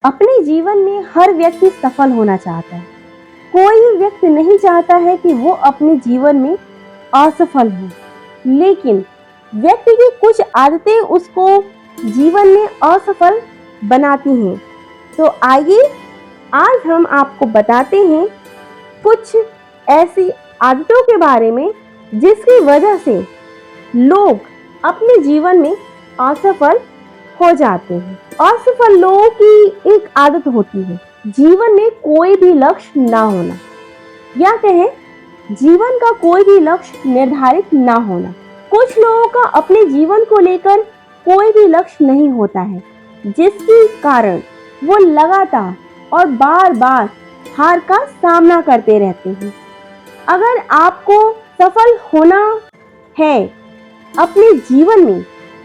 अपने जीवन में हर व्यक्ति सफल होना चाहता है। कोई व्यक्ति नहीं चाहता है कि वो अपने जीवन में असफल हो, लेकिन व्यक्ति की कुछ आदतें उसको जीवन में असफल बनाती हैं। तो आइए आज हम आपको बताते हैं कुछ ऐसी आदतों के बारे में जिसकी वजह से लोग अपने जीवन में असफल हो जाते हैं। असफल लोगों की एक आदत होती है जीवन में कोई भी लक्ष्य ना होना, या कहें जीवन का कोई भी लक्ष्य निर्धारित ना होना। कुछ लोगों का अपने जीवन को लेकर कोई भी लक्ष्य नहीं होता है, जिसके कारण वो लगातार और बार बार हार का सामना करते रहते हैं। अगर आपको सफल होना है अपने जीवन में,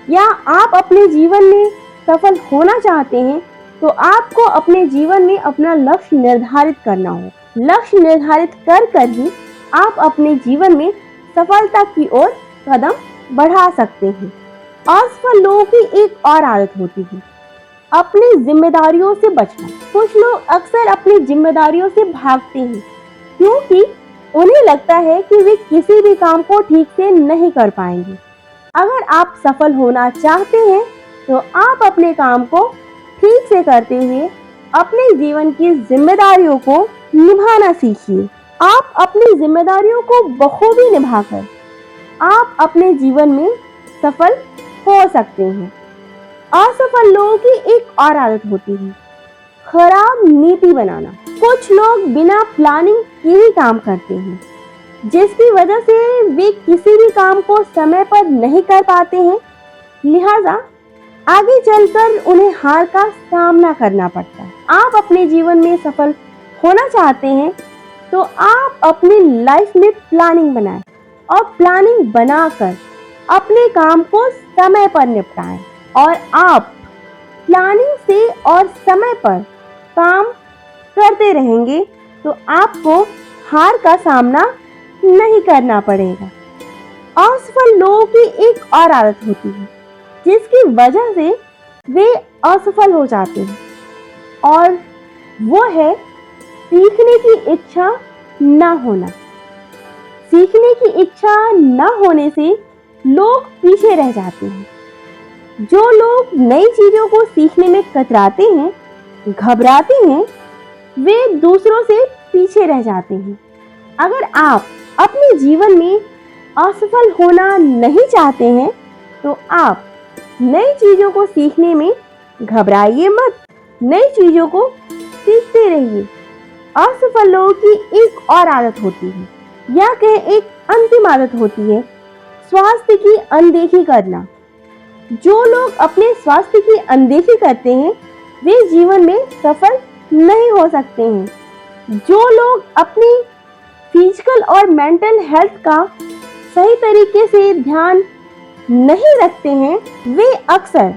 या आप अपने जीवन में सफल होना चाहते हैं, तो आपको अपने जीवन में अपना लक्ष्य निर्धारित करना हो। लक्ष्य निर्धारित कर ही आप अपने जीवन में सफलता की ओर कदम बढ़ा सकते हैं। असफल लोगों की एक और आदत होती है अपनी जिम्मेदारियों से बचना। कुछ लोग अक्सर अपनी जिम्मेदारियों से भागते हैं क्योंकि उन्हें लगता है कि वे किसी भी काम को ठीक से नहीं कर पाएंगे। अगर आप सफल होना चाहते हैं तो आप अपने काम को ठीक से करते हुए अपने जीवन की जिम्मेदारियों को निभाना सीखिए। आप अपनी जिम्मेदारियों को बखूबी निभाकर आप अपने जीवन में सफल हो सकते हैं। असफल लोगों की एक और आदत होती है खराब नीति बनाना। कुछ लोग बिना प्लानिंग के ही काम करते हैं, जिसकी वजह से वे किसी भी काम को समय पर नहीं कर पाते हैं, लिहाजा आगे चलकर उन्हें हार का सामना करना पड़ता है। आप अपने जीवन में सफल होना चाहते हैं तो आप अपनी लाइफ में प्लानिंग बनाएं और प्लानिंग बनाकर अपने काम को समय पर निपटाएं। और आप प्लानिंग से और समय पर काम करते रहेंगे तो आपको हार का सामना नहीं करना पड़ेगा। असफल लोगों की एक और आदत होती है जिसकी वजह से वे असफल हो जाते हैं, और वो है सीखने की इच्छा ना होना। सीखने की इच्छा ना होने से लोग पीछे रह जाते हैं। जो लोग नई चीजों को सीखने में कतराते हैं, घबराते हैं, वे दूसरों से पीछे रह जाते हैं। अगर आप अपने जीवन में असफल होना नहीं चाहते हैं तो आप नई चीजों को सीखने में घबराइए मत, नई चीजों को सीखते रहिए। असफल लोगों की एक और आदत होती है, या कहें एक अंतिम आदत होती है स्वास्थ्य की अनदेखी करना। जो लोग अपने स्वास्थ्य की अनदेखी करते हैं वे जीवन में सफल नहीं हो सकते हैं। जो लोग अपनी फिजिकल और मेंटल हेल्थ का सही तरीके से ध्यान नहीं रखते हैं, वे अक्सर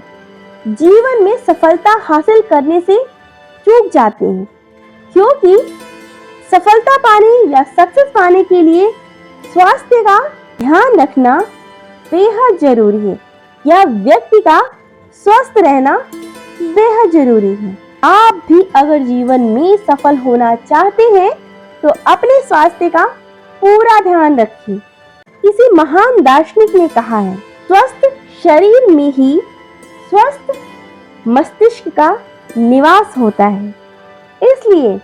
जीवन में सफलता हासिल करने से चूक जाते हैं, क्योंकि सफलता पाने या सक्सेस पाने के लिए स्वास्थ्य का ध्यान रखना बेहद जरूरी है, या व्यक्ति का स्वस्थ रहना बेहद जरूरी है। आप भी अगर जीवन में सफल होना चाहते हैं तो अपने स्वास्थ्य का पूरा ध्यान रखिए। किसी महान दार्शनिक ने कहा है, स्वस्थ शरीर में ही स्वस्थ मस्तिष्क का निवास होता है। इसलिए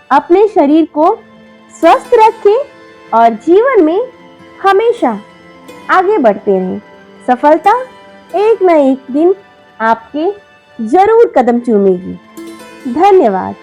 अपने शरीर को स्वस्थ रखें और जीवन में हमेशा आगे बढ़ते रहें। सफलता एक न एक दिन आपके जरूर कदम चूमेगी। धन्यवाद।